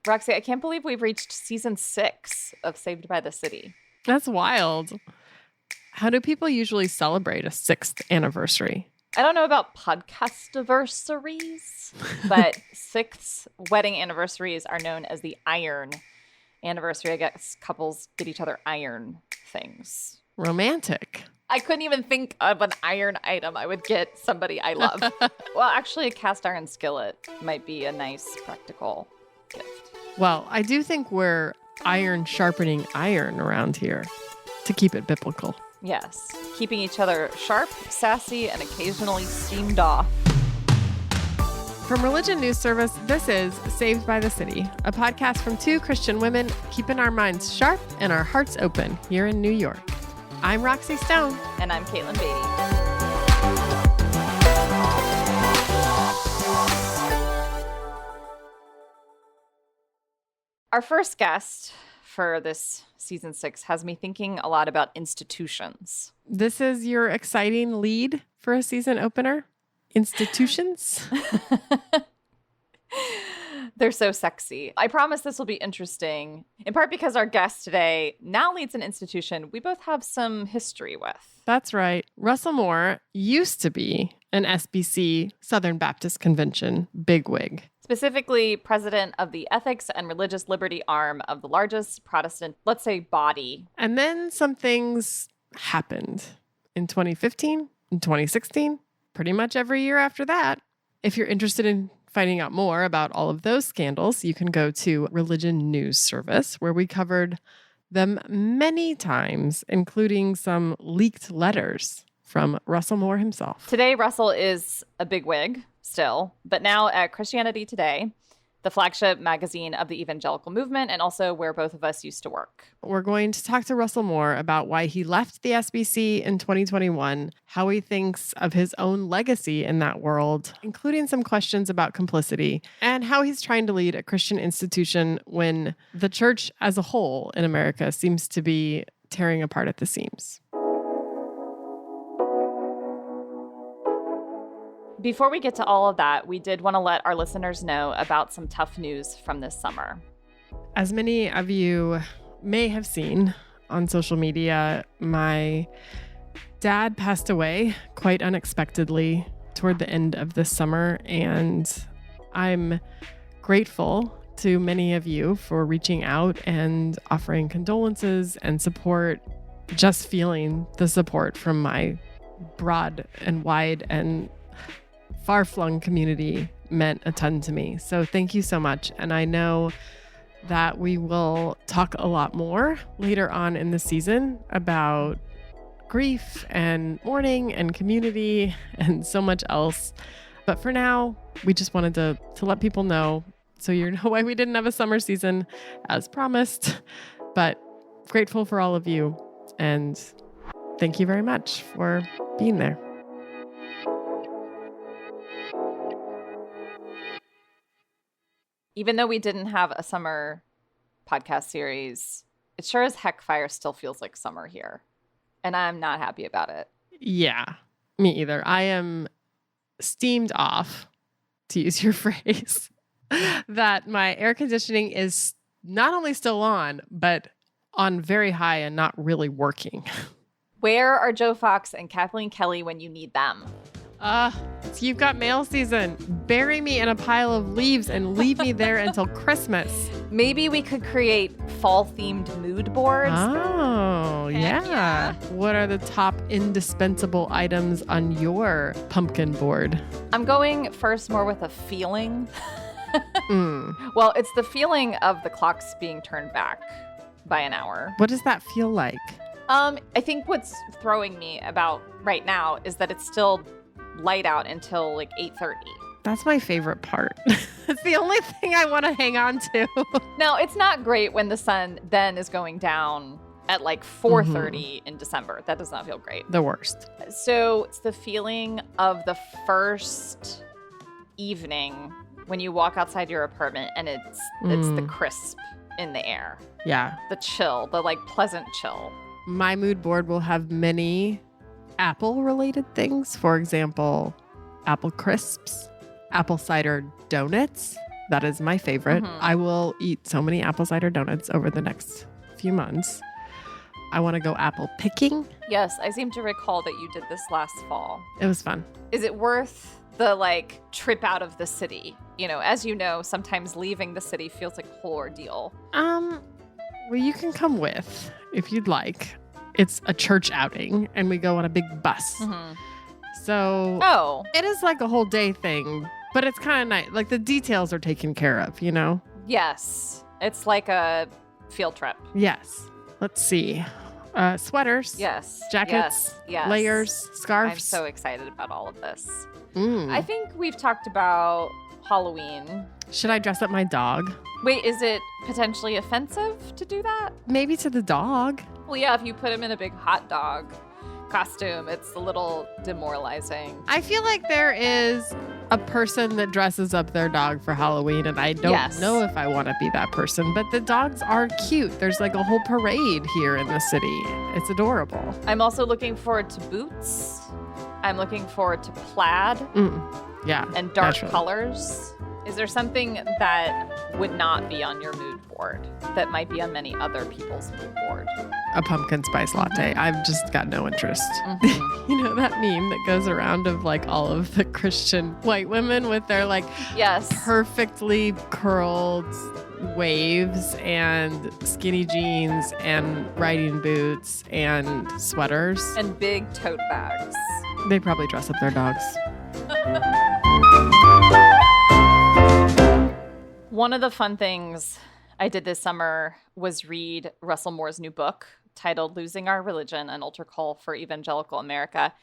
Roxy, I can't believe we've reached season 6 of Saved by the City. That's wild. How do people usually celebrate a 6th anniversary? I don't know about podcast anniversaries, but 6th wedding anniversaries are known as the iron anniversary. I guess couples get each other iron things. Romantic. I couldn't even think of an iron item I would get somebody I love. Well, actually, a cast iron skillet might be a nice practical gift. Well, I do think we're iron sharpening iron around here to keep it biblical. Yes, keeping each other sharp, sassy, and occasionally steamed off. From Religion News Service, this is Saved by the City, a podcast from two Christian women keeping our minds sharp and our hearts open here in New York. I'm Roxy Stone. And I'm Caitlin Beatty. Our first guest for this season 6 has me thinking a lot about institutions. This is your exciting lead for a season opener? Institutions? They're so sexy. I promise this will be interesting, in part because our guest today now leads an institution we both have some history with. That's right. Russell Moore used to be an SBC, Southern Baptist Convention bigwig. Specifically, president of the Ethics and Religious Liberty arm of the largest Protestant, let's say, body. And then some things happened in 2015, in 2016, pretty much every year after that. If you're interested in finding out more about all of those scandals, you can go to Religion News Service, where we covered them many times, including some leaked letters from Russell Moore himself. Today, Russell is a bigwig still, but now at Christianity Today, the flagship magazine of the evangelical movement, and also where both of us used to work. We're going to talk to Russell Moore about why he left the SBC in 2021, how he thinks of his own legacy in that world, including some questions about complicity, and how he's trying to lead a Christian institution when the church as a whole in America seems to be tearing apart at the seams. Before we get to all of that, we did want to let our listeners know about some tough news from this summer. As many of you may have seen on social media, my dad passed away quite unexpectedly toward the end of this summer, and I'm grateful to many of you for reaching out and offering condolences and support. Just feeling the support from my broad and wide and far-flung community meant a ton to me. So thank you so much. And I know that we will talk a lot more later on in the season about grief and mourning and community and so much else. But for now, we just wanted to let people know, so you know why we didn't have a summer season as promised. But grateful for all of you. And thank you very much for being there. Even though we didn't have a summer podcast series, it sure as heck fire still feels like summer here. And I'm not happy about it. Yeah, me either. I am steamed off, to use your phrase, that my air conditioning is not only still on, but on very high and not really working. Where are Joe Fox and Kathleen Kelly when you need them? You've got mail season. Bury me in a pile of leaves and leave me there until Christmas. Maybe we could create fall-themed mood boards. Oh, yeah. What are the top indispensable items on your pumpkin board? I'm going first more with a feeling. Well, it's the feeling of the clocks being turned back by an hour. What does that feel like? I think what's throwing me about right now is that it's still light out until like 8:30. That's my favorite part. It's the only thing I want to hang on to. Now, it's not great when the sun then is going down at like 4:30 in December. That does not feel great. The worst. So it's the feeling of the first evening when you walk outside your apartment and it's the crisp in the air. Yeah. The chill, the like pleasant chill. My mood board will have many Apple-related things. For example, apple crisps, apple cider donuts, That is my favorite. Mhm. I will eat so many apple cider donuts over the next few months. I want to go apple picking. Yes, I seem to recall that you did this last fall. It was fun. Is it worth the trip out of the city? As you know, sometimes leaving the city feels like a whole ordeal. Well, you can come with if you'd like. It's a church outing and we go on a big bus. Mm-hmm. So it is like a whole day thing, but it's kind of nice. Like the details are taken care of, Yes. It's like a field trip. Yes. Let's see. Sweaters. Yes. Jackets. Yes. Layers. Scarves. I'm so excited about all of this. Mm. I think we've talked about Halloween. Should I dress up my dog? Wait, is it potentially offensive to do that? Maybe to the dog. Well, yeah, if you put him in a big hot dog costume, it's a little demoralizing. I feel like there is a person that dresses up their dog for Halloween, and I don't know if I want to be that person, but the dogs are cute. There's like a whole parade here in the city. It's adorable. I'm also looking forward to boots. I'm looking forward to plaid. Yeah. And dark naturally. colors. Is there something that would not be on your mood board that might be on many other people's mood board? A pumpkin spice latte. I've just got no interest. Mm-hmm. You know that meme that goes around of like all of the Christian white women with their like perfectly curled waves and skinny jeans and riding boots and sweaters. And big tote bags. They probably dress up their dogs. One of the fun things I did this summer was read Russell Moore's new book titled Losing Our Religion, an Altar Call for Evangelical America.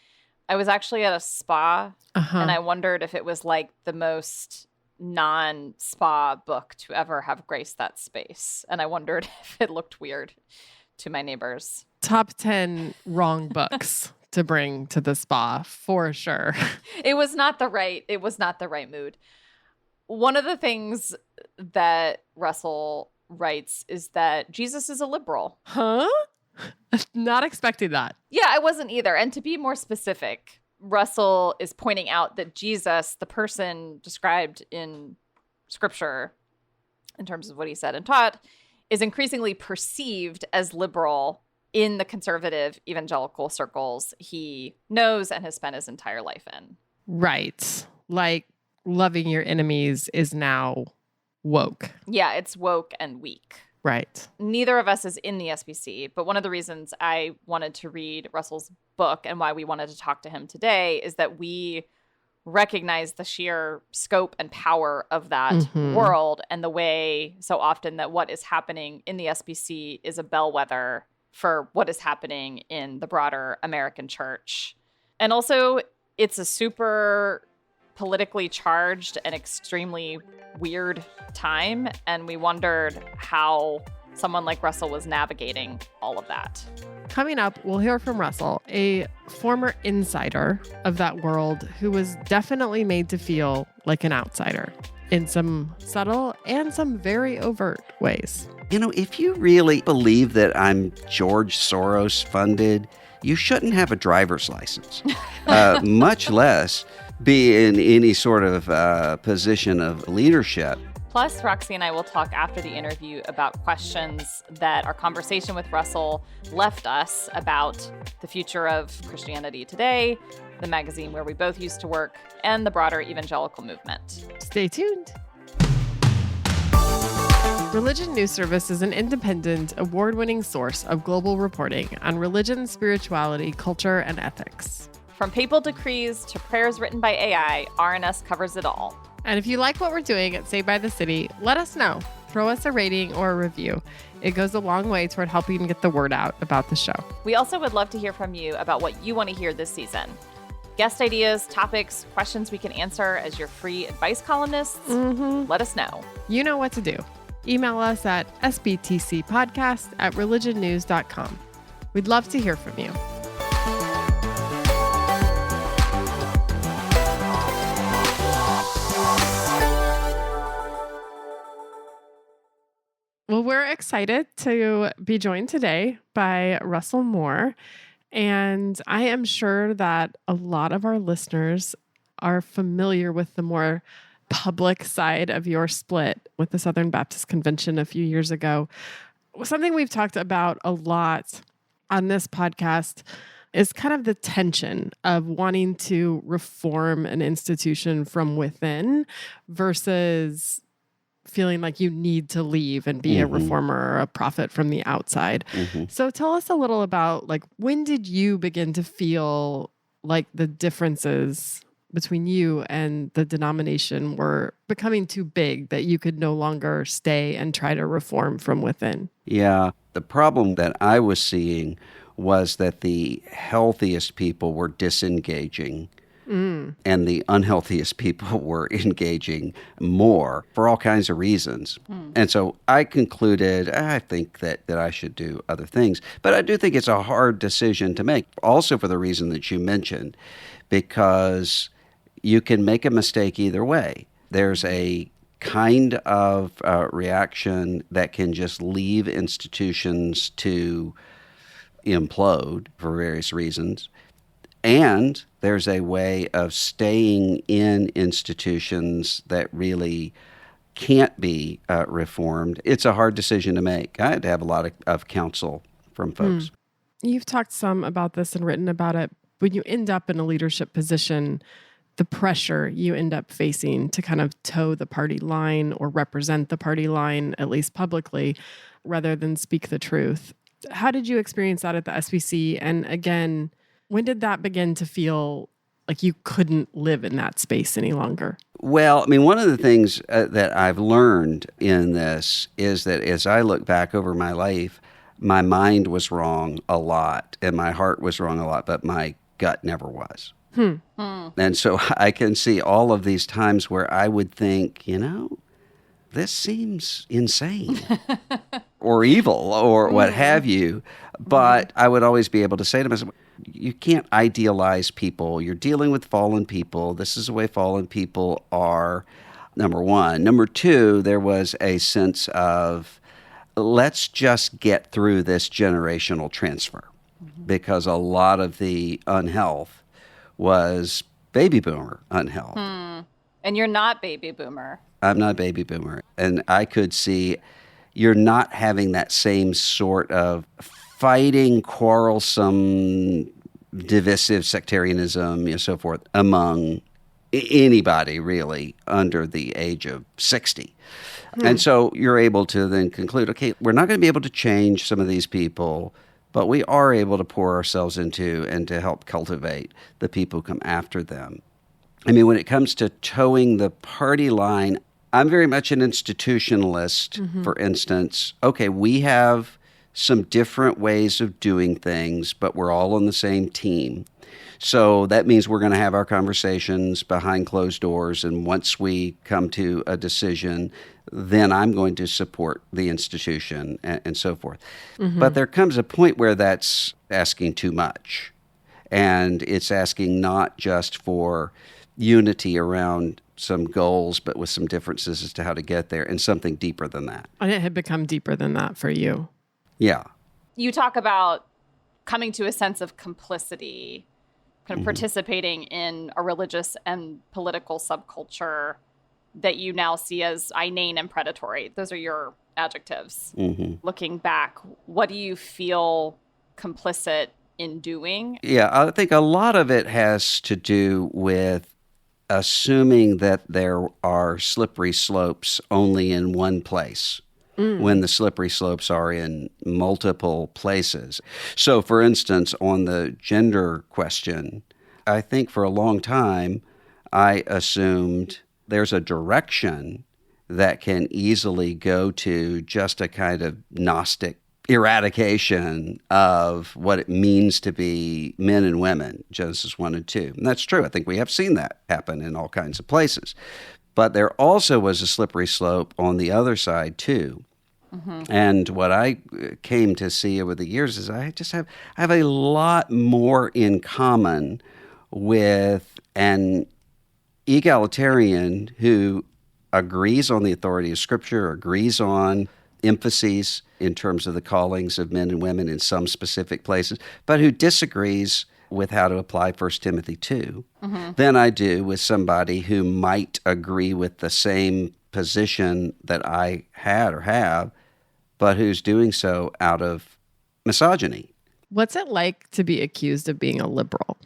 I was actually at a spa and I wondered if it was like the most non-spa book to ever have graced that space. And I wondered if it looked weird to my neighbors. Top 10 wrong books to bring to the spa for sure. It was not the right mood. One of the things that Russell writes is that Jesus is a liberal. Huh? Not expecting that. Yeah, I wasn't either. And to be more specific, Russell is pointing out that Jesus, the person described in scripture in terms of what he said and taught, is increasingly perceived as liberal in the conservative evangelical circles he knows and has spent his entire life in. Right. Like loving your enemies is now woke. Yeah, it's woke and weak. Right. Neither of us is in the SBC, but one of the reasons I wanted to read Russell's book and why we wanted to talk to him today is that we recognize the sheer scope and power of that world and the way so often that what is happening in the SBC is a bellwether for what is happening in the broader American church. And also, it's a super politically charged and extremely weird time, and we wondered how someone like Russell was navigating all of that. Coming up, we'll hear from Russell, a former insider of that world who was definitely made to feel like an outsider in some subtle and some very overt ways. If you really believe that I'm George Soros funded, you shouldn't have a driver's license, much less be in any sort of position of leadership. Plus, Roxy and I will talk after the interview about questions that our conversation with Russell left us about the future of Christianity Today, the magazine where we both used to work, and the broader evangelical movement. Stay tuned. Religion News Service is an independent, award-winning source of global reporting on religion, spirituality, culture, and ethics. From papal decrees to prayers written by AI, RNS covers it all. And if you like what we're doing at Saved by the City, let us know. Throw us a rating or a review. It goes a long way toward helping get the word out about the show. We also would love to hear from you about what you want to hear this season. Guest ideas, topics, questions we can answer as your free advice columnists. Let us know. You know what to do. Email us at sbtcpodcast@religionnews.com. We'd love to hear from you. Well, we're excited to be joined today by Russell Moore. And I am sure that a lot of our listeners are familiar with the more public side of your split with the Southern Baptist Convention a few years ago. Something we've talked about a lot on this podcast is kind of the tension of wanting to reform an institution from within versus feeling like you need to leave and be a reformer or a prophet from the outside. So tell us a little about, like, when did you begin to feel like the differences between you and the denomination were becoming too big that you could no longer stay and try to reform from within? Yeah. The problem that I was seeing was that the healthiest people were disengaging and the unhealthiest people were engaging more for all kinds of reasons. And so I concluded, I think that I should do other things. But I do think it's a hard decision to make, also for the reason that you mentioned, because you can make a mistake either way. There's a kind of reaction that can just leave institutions to implode for various reasons. And there's a way of staying in institutions that really can't be reformed. It's a hard decision to make. I had to have a lot of counsel from folks. You've talked some about this and written about it. When you end up in a leadership position, the pressure you end up facing to kind of toe the party line or represent the party line, at least publicly, rather than speak the truth. How did you experience that at the SBC? And again, when did that begin to feel like you couldn't live in that space any longer? Well, I mean, one of the things that I've learned in this is that as I look back over my life, my mind was wrong a lot and my heart was wrong a lot, but my gut never was. And so I can see all of these times where I would think, this seems insane or evil or what have you. But I would always be able to say to myself, you can't idealize people. You're dealing with fallen people. This is the way fallen people are, number one. Number two, there was a sense of, let's just get through this generational transfer, because a lot of the unhealth was baby boomer unhealth. And you're not baby boomer. I'm not a baby boomer. And I could see you're not having that same sort of fighting, quarrelsome, divisive sectarianism, and so forth, among anybody really under the age of 60. And so you're able to then conclude, okay, we're not going to be able to change some of these people, but we are able to pour ourselves into and to help cultivate the people who come after them. I mean, when it comes to towing the party line, I'm very much an institutionalist, for instance. Okay, we have some different ways of doing things, but we're all on the same team. So that means we're going to have our conversations behind closed doors, and once we come to a decision, then I'm going to support the institution and so forth. But there comes a point where that's asking too much, and it's asking not just for unity around some goals, but with some differences as to how to get there, and something deeper than that. And it had become deeper than that for you. Yeah. You talk about coming to a sense of complicity, kind of participating in a religious and political subculture that you now see as inane and predatory. Those are your adjectives. Looking back, what do you feel complicit in doing? Yeah, I think a lot of it has to do with assuming that there are slippery slopes only in one place, when the slippery slopes are in multiple places. So, for instance, on the gender question, I think for a long time, I assumed there's a direction that can easily go to just a kind of Gnostic eradication of what it means to be men and women, Genesis 1 and 2. And that's true. I think we have seen that happen in all kinds of places. But there also was a slippery slope on the other side, too. And what I came to see over the years is I have a lot more in common with an egalitarian who agrees on the authority of Scripture, agrees on emphases in terms of the callings of men and women in some specific places, but who disagrees with how to apply 1 Timothy 2 than I do with somebody who might agree with the same position that I had or have, but who's doing so out of misogyny. What's it like to be accused of being a liberal?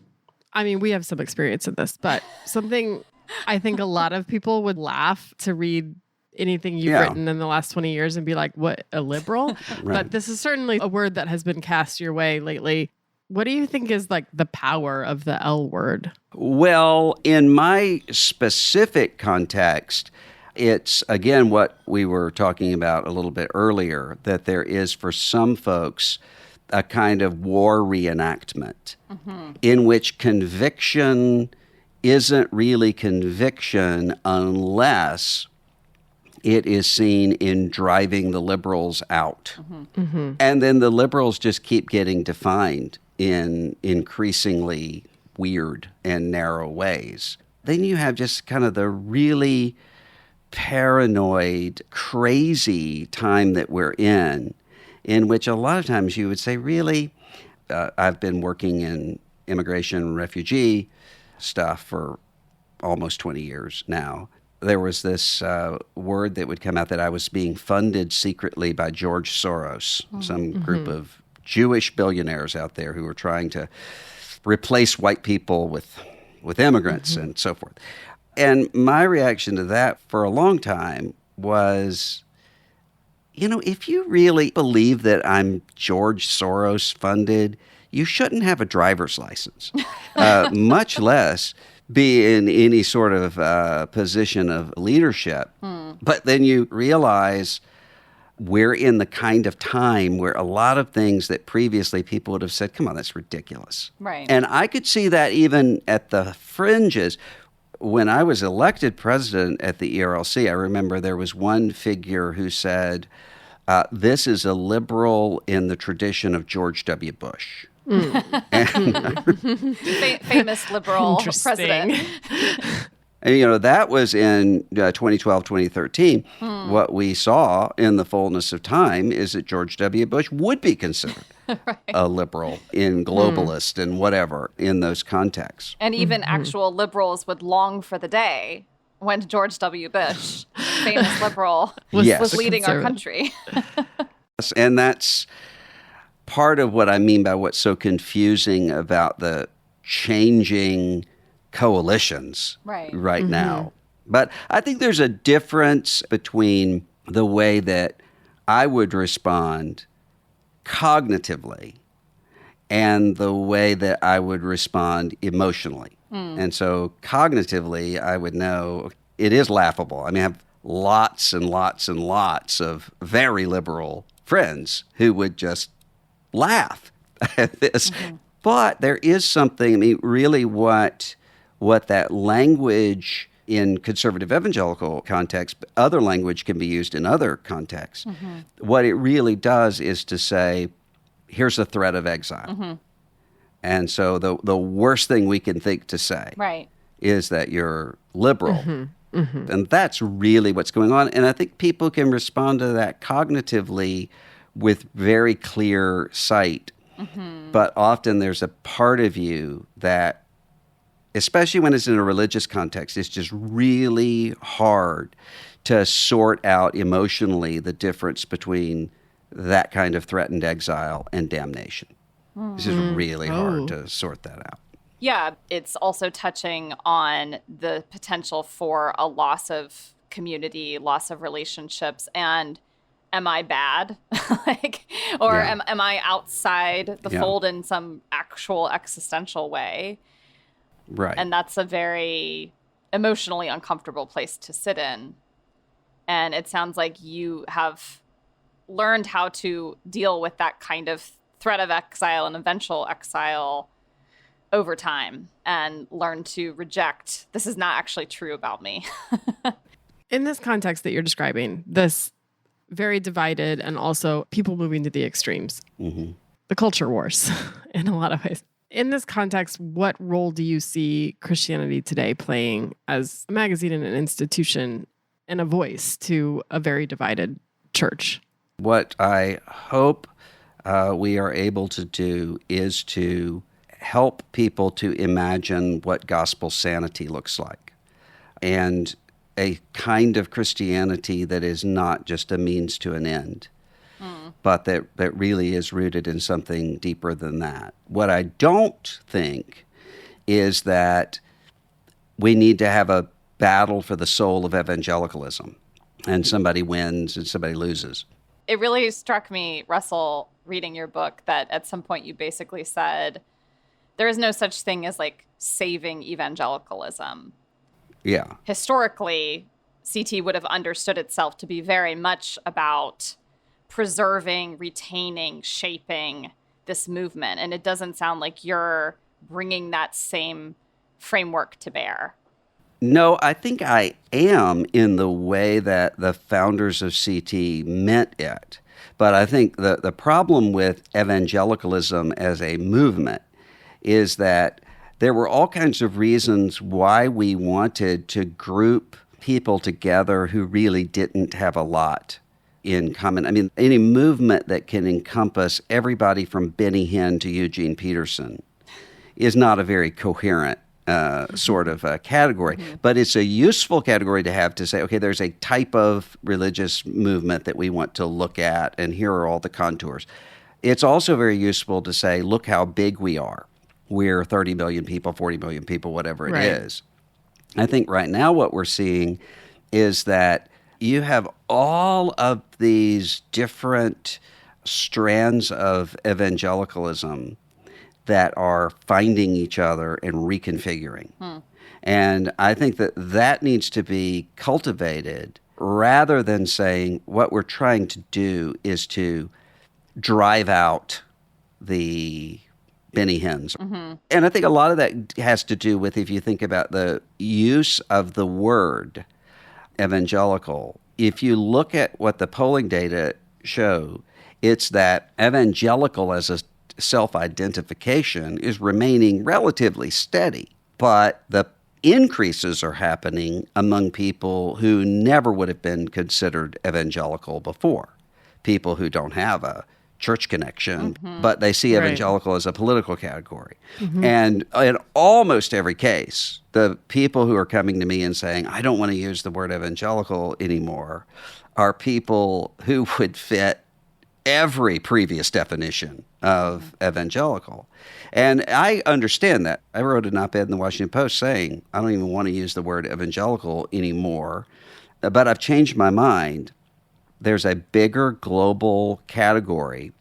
I mean, we have some experience in this, but something I think a lot of people would laugh to read anything you've written in the last 20 years and be like, what, a liberal? Right. But this is certainly a word that has been cast your way lately. What do you think is like the power of the L word? Well, in my specific context, it's, again, what we were talking about a little bit earlier, that there is for some folks a kind of war reenactment in which conviction isn't really conviction unless it is seen in driving the liberals out. And then the liberals just keep getting defined in increasingly weird and narrow ways. Then you have just kind of the really paranoid, crazy time that we're in which a lot of times you would say, really, I've been working in immigration and refugee stuff for almost 20 years now. There was this word that would come out that I was being funded secretly by George Soros, some group of Jewish billionaires out there who were trying to replace white people with immigrants and so forth. And my reaction to that for a long time was, if you really believe that I'm George Soros funded, you shouldn't have a driver's license, much less be in any sort of position of leadership. But then you realize we're in the kind of time where a lot of things that previously people would have said, come on, that's ridiculous. Right. And I could see that even at the fringes. When I was elected president at the ERLC, I remember there was one figure who said, this is a liberal in the tradition of George W. Bush. Famous liberal president. And, that was in 2012, 2013. What we saw in the fullness of time is that George W. Bush would be considered a liberal in globalist and whatever in those contexts. And even actual liberals would long for the day when George W. Bush, famous liberal, was leading our country. And that's part of what I mean by what's so confusing about the changing coalitions right now. But I think there's a difference between the way that I would respond cognitively and the way that I would respond emotionally. And so cognitively, I would know it is laughable. I mean, I have lots and lots and lots of very liberal friends who would just laugh at this. But there is something, I mean, really what that language in conservative evangelical context, other language can be used in other contexts. What it really does is to say, here's a threat of exile. And so the worst thing we can think to say is that you're liberal. And that's really what's going on. And I think people can respond to that cognitively with very clear sight. But often there's a part of you that, especially when it's in a religious context, it's just really hard to sort out emotionally the difference between that kind of threatened exile and damnation. This is really hard to sort that out. Yeah, it's also touching on the potential for a loss of community, loss of relationships, and am I bad? Am I outside the fold in some actual existential way? Right. And that's a very emotionally uncomfortable place to sit in. And it sounds like you have learned how to deal with that kind of threat of exile and eventual exile over time and learn to reject, this is not actually true about me. In this context that you're describing, this very divided and also people moving to the extremes, the culture wars in a lot of ways. In this context, what role do you see Christianity Today playing as a magazine and an institution and a voice to a very divided church? What I hope we are able to do is to help people to imagine what gospel sanity looks like, and a kind of Christianity that is not just a means to an end, but that really is rooted in something deeper than that. What I don't think is that we need to have a battle for the soul of evangelicalism, and somebody wins and somebody loses. It really struck me, Russell, reading your book, that at some point you basically said there is no such thing as like saving evangelicalism. Yeah. Historically, CT would have understood itself to be very much about preserving, retaining, shaping this movement. And it doesn't sound like you're bringing that same framework to bear. No, I think I am in the way that the founders of CT meant it. But I think the problem with evangelicalism as a movement is that there were all kinds of reasons why we wanted to group people together who really didn't have a lot in common. I mean, any movement that can encompass everybody from Benny Hinn to Eugene Peterson is not a very coherent sort of category. But it's a useful category to have, to say, okay, there's a type of religious movement that we want to look at, and here are all the contours. It's also very useful to say, look how big we are. We're 30 million people, 40 million people, whatever it is. I think right now what we're seeing is that you have all of these different strands of evangelicalism that are finding each other and reconfiguring. And I think that that needs to be cultivated, rather than saying what we're trying to do is to drive out the Benny Hinns. And I think a lot of that has to do with, if you think about the use of the word evangelical, if you look at what the polling data show, it's that evangelical as a self-identification is remaining relatively steady, but the increases are happening among people who never would have been considered evangelical before, people who don't have a church connection, but they see evangelical as a political category. And in almost every case, the people who are coming to me and saying, I don't want to use the word evangelical anymore, are people who would fit every previous definition of evangelical. And I understand that. I wrote an op-ed in the Washington Post saying, I don't even want to use the word evangelical anymore, but I've changed my mind. There's a bigger global category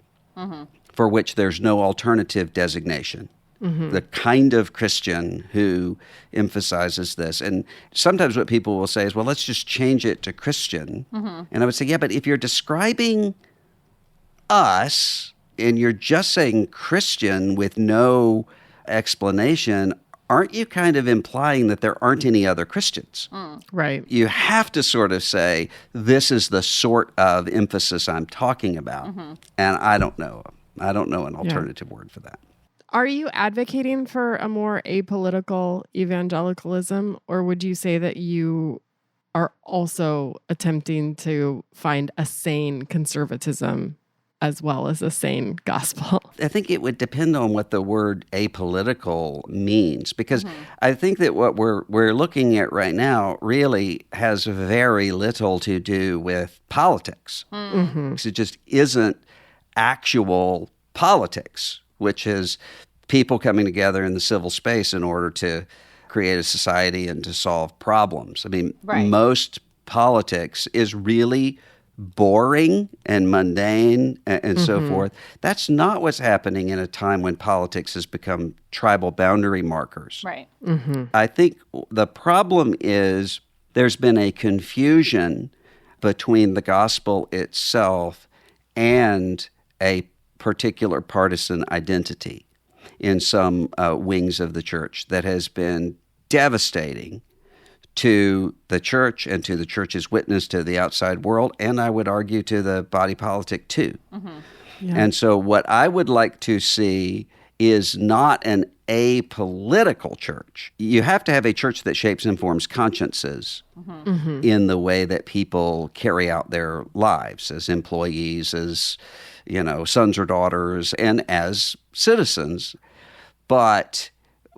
for which there's no alternative designation. The kind of Christian who emphasizes this. And sometimes what people will say is, well, let's just change it to Christian. And I would say, yeah, but if you're describing us and you're just saying Christian with no explanation, aren't you kind of implying that there aren't any other Christians? Right. You have to sort of say, this is the sort of emphasis I'm talking about. And I don't know. I don't know an alternative word for that. Are you advocating for a more apolitical evangelicalism, or would you say that you are also attempting to find a sane conservatism as well as a sane gospel? I think it would depend on what the word apolitical means, because I think that what we're looking at right now really has very little to do with politics. It just isn't actual politics, which is people coming together in the civil space in order to create a society and to solve problems. I mean, most politics is really boring and mundane and so forth. That's not what's happening in a time when politics has become tribal boundary markers. I think the problem is there's been a confusion between the gospel itself and a particular partisan identity in some wings of the church that has been devastating to the church and to the church's witness to the outside world, and I would argue to the body politic too. And so what I would like to see is not an apolitical church. You have to have a church that shapes and forms consciences in the way that people carry out their lives as employees, as sons or daughters, and as citizens. But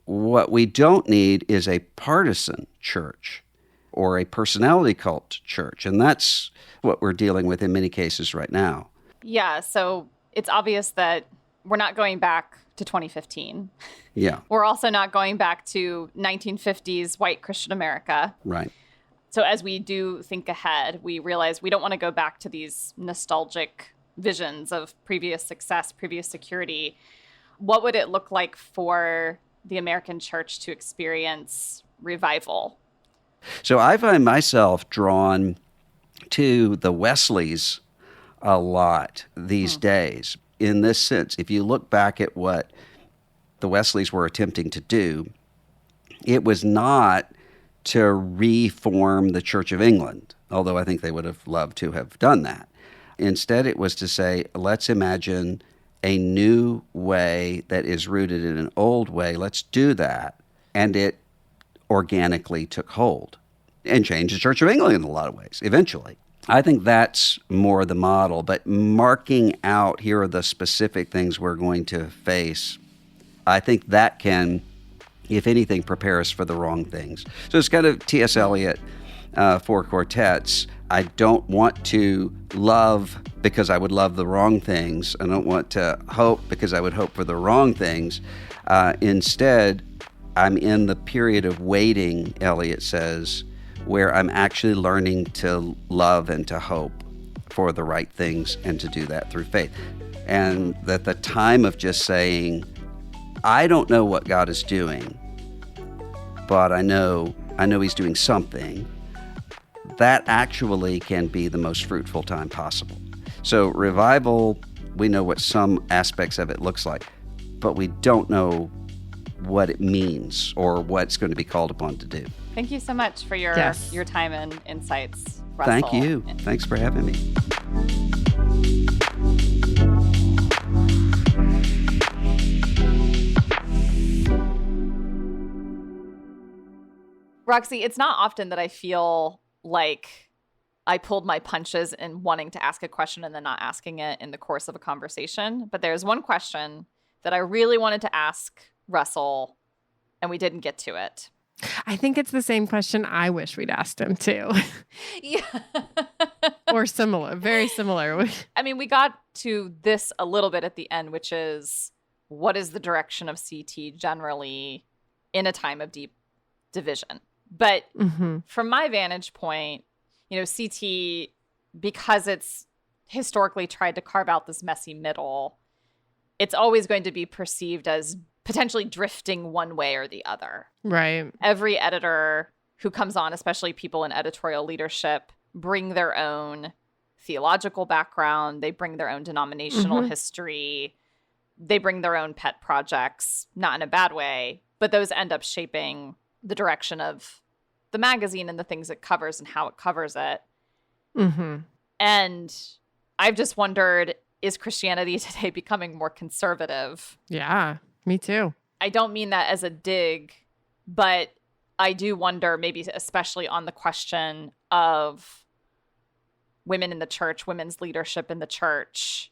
what we don't need is a partisan church or a personality cult church. And that's what we're dealing with in many cases right now. Yeah, so it's obvious that we're not going back to 2015. Yeah, We're also not going back to 1950s white Christian America. right. So as we do think ahead, we realize we don't want to go back to these nostalgic visions of previous success, previous security. What would it look like for the American church to experience revival? So I find myself drawn to the Wesleys a lot these days. In this sense, if you look back at what the Wesleys were attempting to do, it was not to reform the Church of England, although I think they would have loved to have done that. Instead, it was to say, let's imagine a new way that is rooted in an old way. Let's do that. And it organically took hold and changed the Church of England in a lot of ways, eventually. I think that's more the model, but marking out here are the specific things we're going to face, I think that can, if anything, prepare us for the wrong things. So it's kind of T.S. Eliot, Four Quartets. I don't want to love because I would love the wrong things. I don't want to hope because I would hope for the wrong things. Instead, I'm in the period of waiting, Eliot says, where I'm actually learning to love and to hope for the right things and to do that through faith. And that the time of just saying, I don't know what God is doing, but I know He's doing something, that actually can be the most fruitful time possible. So revival, we know what some aspects of it looks like, but we don't know what it means or what it's going to be called upon to do. Thank you so much for your time and insights, Russell. Thank you. Thanks for having me. Roxy, it's not often that I feel like I pulled my punches in wanting to ask a question and then not asking it in the course of a conversation. But there's one question that I really wanted to ask Russell, and we didn't get to it. I think it's the same question I wish we'd asked him too. Yeah. Or similar, very similar. I mean, we got to this a little bit at the end, which is what is the direction of CT generally in a time of deep division? But from my vantage point, CT, because it's historically tried to carve out this messy middle, it's always going to be perceived as potentially drifting one way or the other. Right. Every editor who comes on, especially people in editorial leadership, bring their own theological background. They bring their own denominational history. They bring their own pet projects, not in a bad way, but those end up shaping the direction of the magazine and the things it covers and how it covers it. And I've just wondered, is Christianity today becoming more conservative? Yeah, me too. I don't mean that as a dig, but I do wonder, maybe especially on the question of women in the church, women's leadership in the church.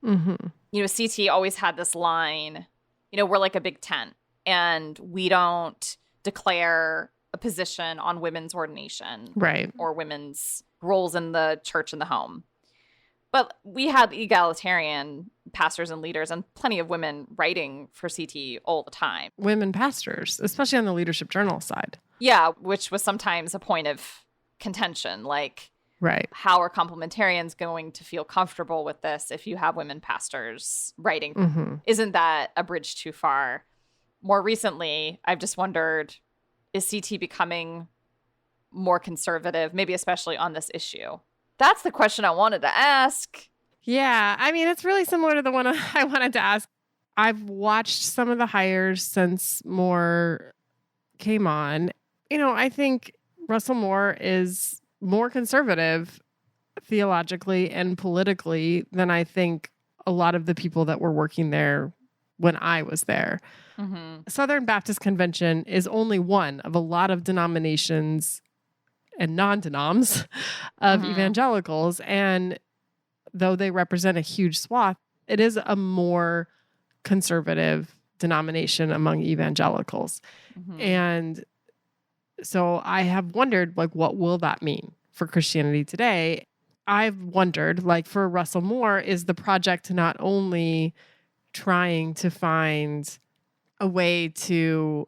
CT always had this line, we're like a big tent and we don't declare a position on women's ordination, right, or women's roles in the church and the home. But we had egalitarian pastors and leaders and plenty of women writing for CT all the time. Women pastors, especially on the leadership journal side. Yeah, which was sometimes a point of contention. Like, right, how are complementarians going to feel comfortable with this if you have women pastors writing? Isn't that a bridge too far? More recently, I've just wondered, is CT becoming more conservative, maybe especially on this issue? That's the question I wanted to ask. Yeah, I mean, it's really similar to the one I wanted to ask. I've watched some of the hires since Moore came on. I think Russell Moore is more conservative theologically and politically than I think a lot of the people that were working there when I was there. Southern Baptist Convention is only one of a lot of denominations and non-denoms of evangelicals. And though they represent a huge swath, it is a more conservative denomination among evangelicals. Mhm. And so I have wondered, like, what will that mean for Christianity today? I've wondered, like, for Russell Moore, is the project not only trying to find a way to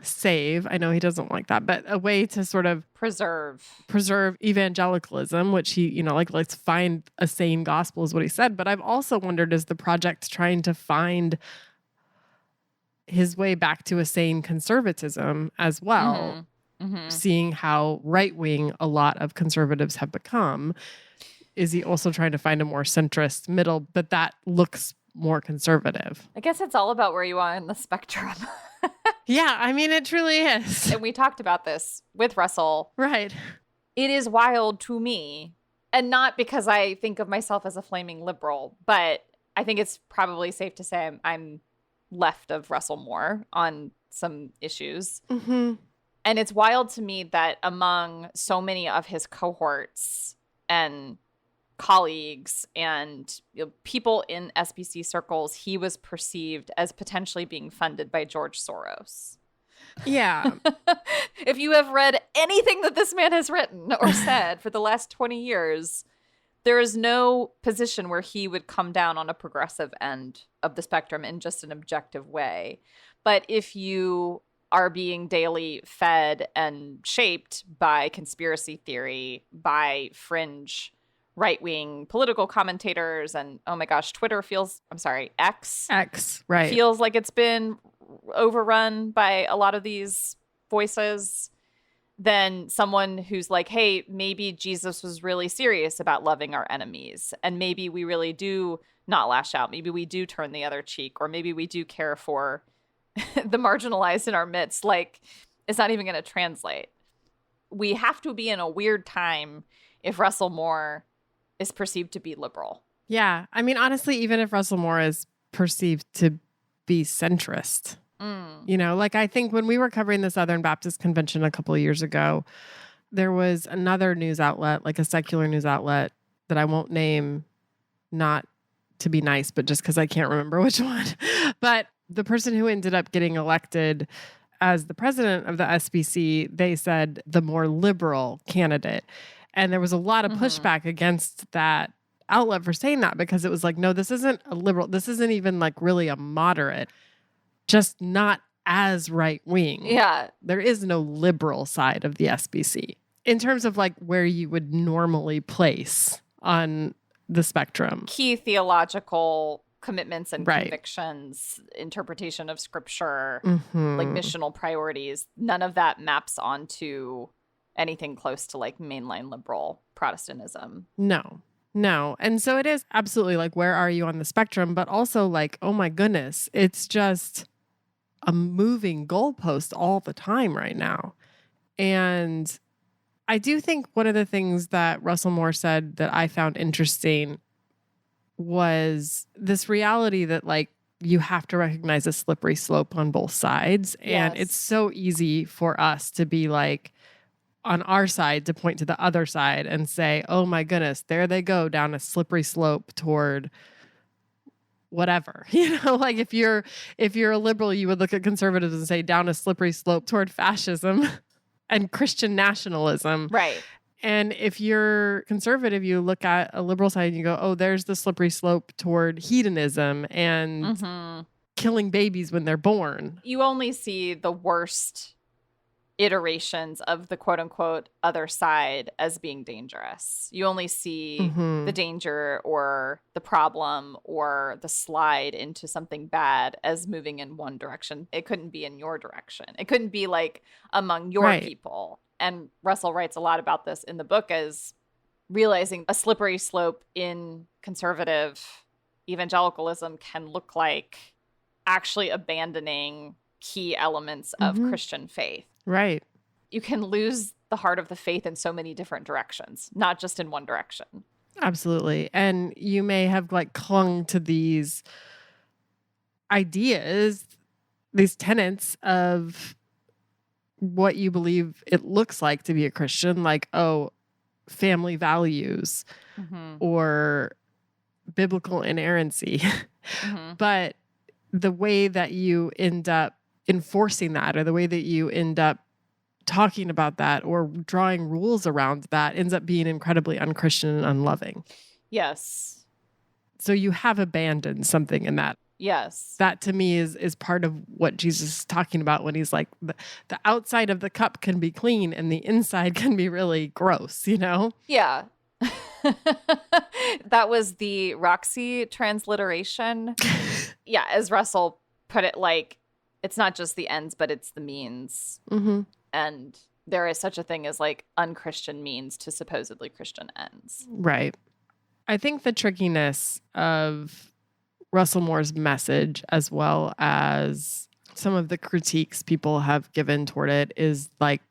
save, I know he doesn't like that, but a way to sort of preserve evangelicalism, which he, like, let's find a sane gospel is what he said. But I've also wondered, is the project trying to find his way back to a sane conservatism as well, seeing how right-wing a lot of conservatives have become? Is he also trying to find a more centrist middle, but that looks more conservative? I guess it's all about where you are in the spectrum. Yeah, I mean, it truly is. And we talked about this with Russell. Right. It is wild to me, and not because I think of myself as a flaming liberal, but I think it's probably safe to say I'm left of Russell Moore on some issues. Mm-hmm. And it's wild to me that among so many of his cohorts and colleagues and people in SBC circles, he was perceived as potentially being funded by George Soros. Yeah. If you have read anything that this man has written or said for the last 20 years, there is no position where he would come down on a progressive end of the spectrum in just an objective way. But if you are being daily fed and shaped by conspiracy theory, by fringe right-wing political commentators, and oh my gosh, X, right, feels like it's been overrun by a lot of these voices, then someone who's like, hey, maybe Jesus was really serious about loving our enemies, and maybe we really do not lash out, maybe we do turn the other cheek, or maybe we do care for the marginalized in our midst, like, it's not even going to translate. We have to be in a weird time if Russell Moore is perceived to be liberal. Yeah. I mean, honestly, even if Russell Moore is perceived to be centrist, like, I think when we were covering the Southern Baptist Convention a couple of years ago, there was another news outlet, like a secular news outlet that I won't name, not to be nice, but just because I can't remember which one. But the person who ended up getting elected as the president of the SBC, they said the more liberal candidate. And there was a lot of pushback against that outlet for saying that, because it was like, no, this isn't a liberal. This isn't even like really a moderate, just not as right wing. Yeah. There is no liberal side of the SBC in terms of like where you would normally place on the spectrum. Key theological commitments and Right. convictions, interpretation of scripture, Mhm. like missional priorities. None of that maps onto anything close to like mainline liberal Protestantism. No. And so it is absolutely like, where are you on the spectrum? But also like, oh my goodness, it's just a moving goalpost all the time right now. And I do think one of the things that Russell Moore said that I found interesting was this reality that like you have to recognize a slippery slope on both sides. And Yes. it's so easy for us to be like, on our side, to point to the other side and say, oh my goodness, there they go down a slippery slope toward whatever. Like if you're a liberal, you would look at conservatives and say down a slippery slope toward fascism and Christian nationalism. Right. And if you're conservative, you look at a liberal side and you go, oh, there's the slippery slope toward hedonism and killing babies when they're born. You only see the worst iterations of the quote unquote other side as being dangerous. You only see the danger or the problem or the slide into something bad as moving in one direction. It couldn't be in your direction. It couldn't be like among your Right. people. And Russell writes a lot about this in the book as realizing a slippery slope in conservative evangelicalism can look like actually abandoning key elements of Christian faith. Right. You can lose the heart of the faith in so many different directions, not just in one direction. Absolutely. And you may have like clung to these ideas, these tenets of what you believe it looks like to be a Christian, like, oh, family values or biblical inerrancy. But the way that you end up enforcing that, or the way that you end up talking about that or drawing rules around that, ends up being incredibly unchristian and unloving. Yes. So you have abandoned something in that. Yes. That to me is part of what Jesus is talking about when he's like, the outside of the cup can be clean and the inside can be really gross, you know? Yeah. That was the Roxy transliteration. Yeah, as Russell put it, like, it's not just the ends, but it's the means. Mm-hmm. And there is such a thing as like unchristian means to supposedly Christian ends. Right. I think the trickiness of Russell Moore's message, as well as some of the critiques people have given toward it, is like,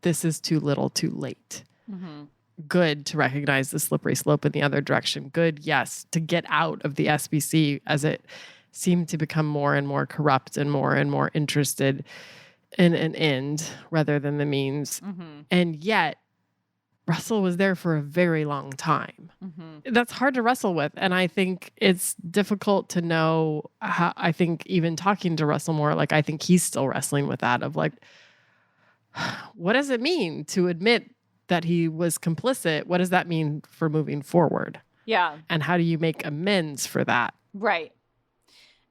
this is too little too late. Mm-hmm. Good to recognize the slippery slope in the other direction. Good, yes, to get out of the SBC as it seemed to become more and more corrupt and more interested in an end rather than the means. Mm-hmm. And yet, Russell was there for a very long time. Mm-hmm. That's hard to wrestle with. And I think it's difficult to know how, I think even talking to Russell Moore, like, I think he's still wrestling with that of like, what does it mean to admit that he was complicit? What does that mean for moving forward? Yeah. And how do you make amends for that? Right.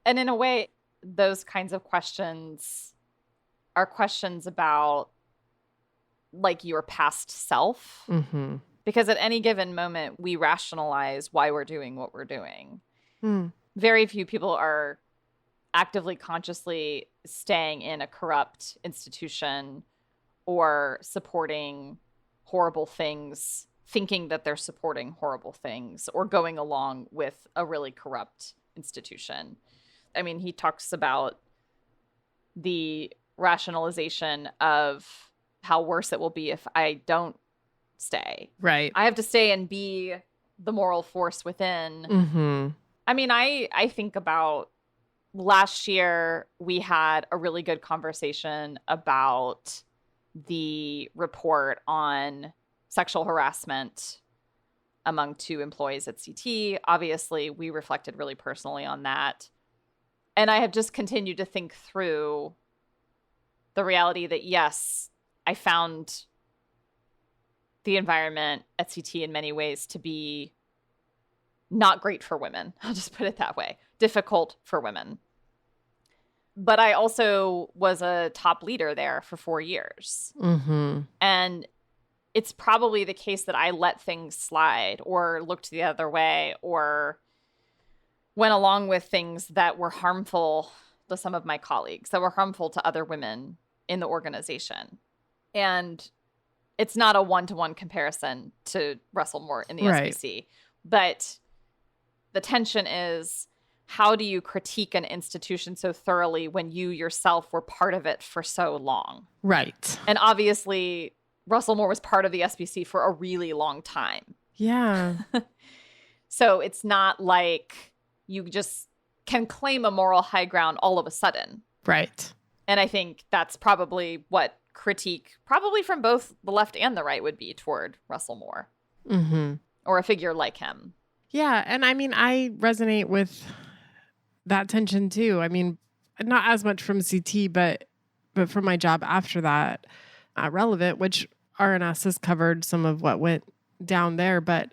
And in a way, those kinds of questions are questions about like your past self. Mm-hmm. Because at any given moment, we rationalize why we're doing what we're doing. Mm. Very few people are actively, consciously staying in a corrupt institution or supporting horrible things, thinking that they're supporting horrible things, or going along with a really corrupt institution. I mean, he talks about the rationalization of how worse it will be if I don't stay. Right. I have to stay and be the moral force within. Mm-hmm. I mean, I think about last year, we had a really good conversation about the report on sexual harassment among 2 employees at CT. Obviously, we reflected really personally on that. And I have just continued to think through the reality that, yes, I found the environment at CT in many ways to be not great for women. I'll just put it that way. Difficult for women. But I also was a top leader there for 4 years. Mm-hmm. And it's probably the case that I let things slide or looked the other way or went along with things that were harmful to some of my colleagues, that were harmful to other women in the organization. And it's not a one-to-one comparison to Russell Moore in the Right. SBC. But the tension is, how do you critique an institution so thoroughly when you yourself were part of it for so long? Right. And obviously, Russell Moore was part of the SBC for a really long time. Yeah. So it's not like you just can claim a moral high ground all of a sudden. Right. And I think that's probably what critique, probably from both the left and the right, would be toward Russell Moore. Mm-hmm. Or a figure like him. Yeah. And I mean, I resonate with that tension too. I mean, not as much from CT, but from my job after that at Relevant, which RNS has covered some of what went down there. But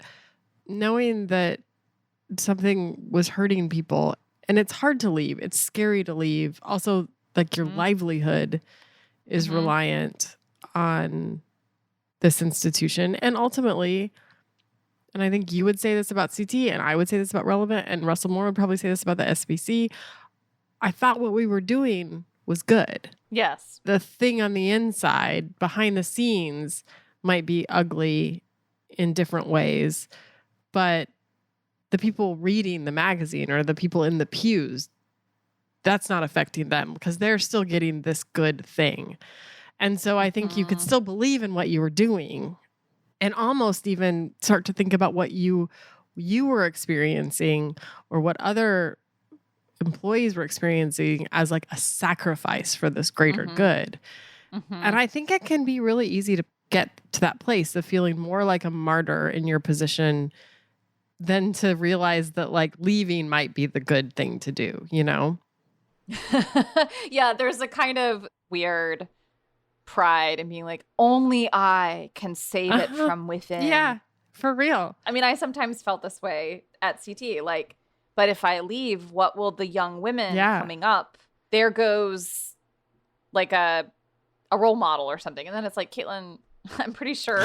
knowing that something was hurting people, and it's hard to leave. It's scary to leave. Also, like your livelihood is reliant on this institution. And ultimately, and I think you would say this about CT, and I would say this about Relevant, and Russell Moore would probably say this about the SBC. I thought what we were doing was good. Yes. The thing on the inside, behind the scenes, might be ugly in different ways, but the people reading the magazine or the people in the pews, that's not affecting them because they're still getting this good thing. And so I think you could still believe in what you were doing and almost even start to think about what you were experiencing or what other employees were experiencing as like a sacrifice for this greater good. And I think it can be really easy to get to that place of feeling more like a martyr in your position than to realize that like leaving might be the good thing to do, you know? Yeah, there's a kind of weird pride in being like, only I can save it from within. Yeah, for real. I mean, I sometimes felt this way at CT. Like, but if I leave, what will the young women coming up? There goes like a role model or something. And then it's like, Caitlin, I'm pretty sure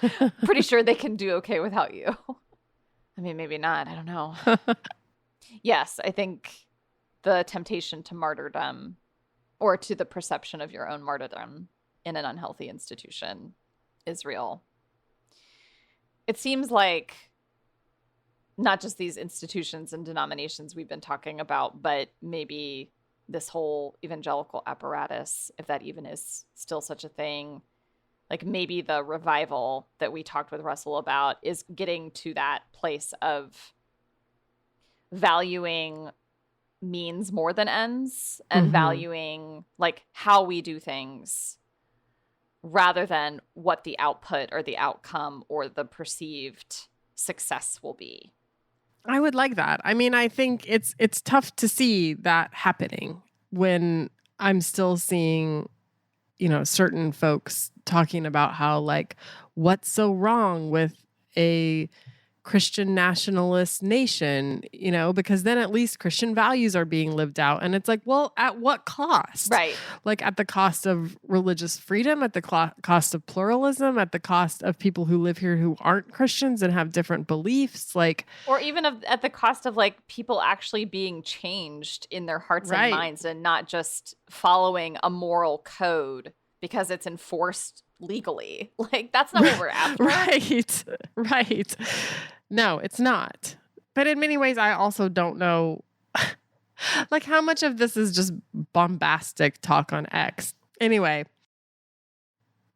they can do okay without you. I mean, maybe not. I don't know. Yes, I think the temptation to martyrdom or to the perception of your own martyrdom in an unhealthy institution is real. It seems like not just these institutions and denominations we've been talking about, but maybe this whole evangelical apparatus, if that even is still such a thing, like maybe the revival that we talked with Russell about is getting to that place of valuing means more than ends and valuing like how we do things rather than what the output or the outcome or the perceived success will be. I would like that. I mean, I think it's tough to see that happening when I'm still seeing, certain folks talking about how like, what's so wrong with a Christian nationalist nation, because then at least Christian values are being lived out. And it's like, well, at what cost? Right. Like at the cost of religious freedom, at the cost of pluralism, at the cost of people who live here who aren't Christians and have different beliefs, like, or even at the cost of like people actually being changed in their hearts and minds and not just following a moral code because it's enforced legally. Like that's not what we're after. Right. No, it's not. But in many ways, I also don't know, like how much of this is just bombastic talk on X. Anyway,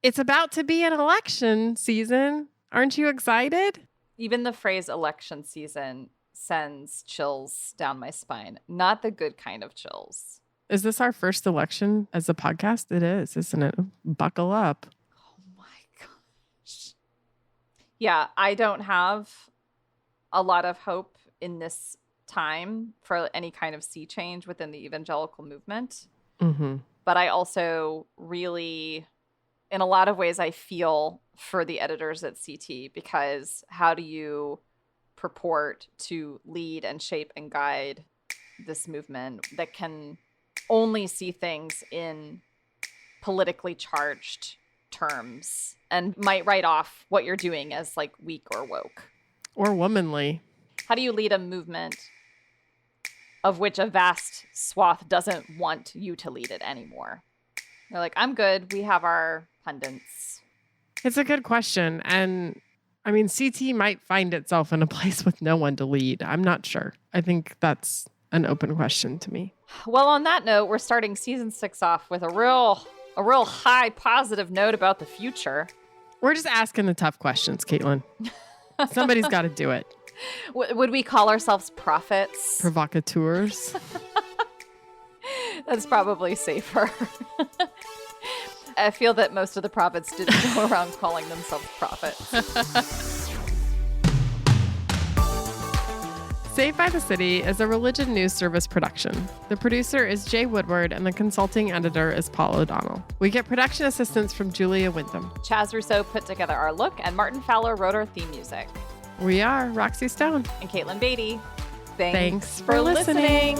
it's about to be an election season. Aren't you excited? Even the phrase election season sends chills down my spine. Not the good kind of chills. Is this our first election as a podcast? It is, isn't it? Buckle up. Oh my gosh. Yeah, I don't have a lot of hope in this time for any kind of sea change within the evangelical movement. Mm-hmm. But I also really, in a lot of ways, I feel for the editors at CT, because how do you purport to lead and shape and guide this movement that can only see things in politically charged terms and might write off what you're doing as like weak or woke? Or womanly. How do you lead a movement of which a vast swath doesn't want you to lead it anymore? They're like, I'm good. We have our pundits. It's a good question. And I mean, CT might find itself in a place with no one to lead. I'm not sure. I think that's an open question to me. Well, on that note, we're starting season 6 off with a real high positive note about the future. We're just asking the tough questions, Caitlin. Somebody's got to do it. Would we call ourselves prophets? Provocateurs. That's probably safer. I feel that most of the prophets didn't go around calling themselves prophets. Saved by the City is a religion news service production. The producer is Jay Woodward and the consulting editor is Paul O'Donnell. We get production assistance from Julia Wyndham. Chaz Rousseau put together our look and Martin Fowler wrote our theme music. We are Roxy Stone and Caitlin Beatty. Thanks for listening.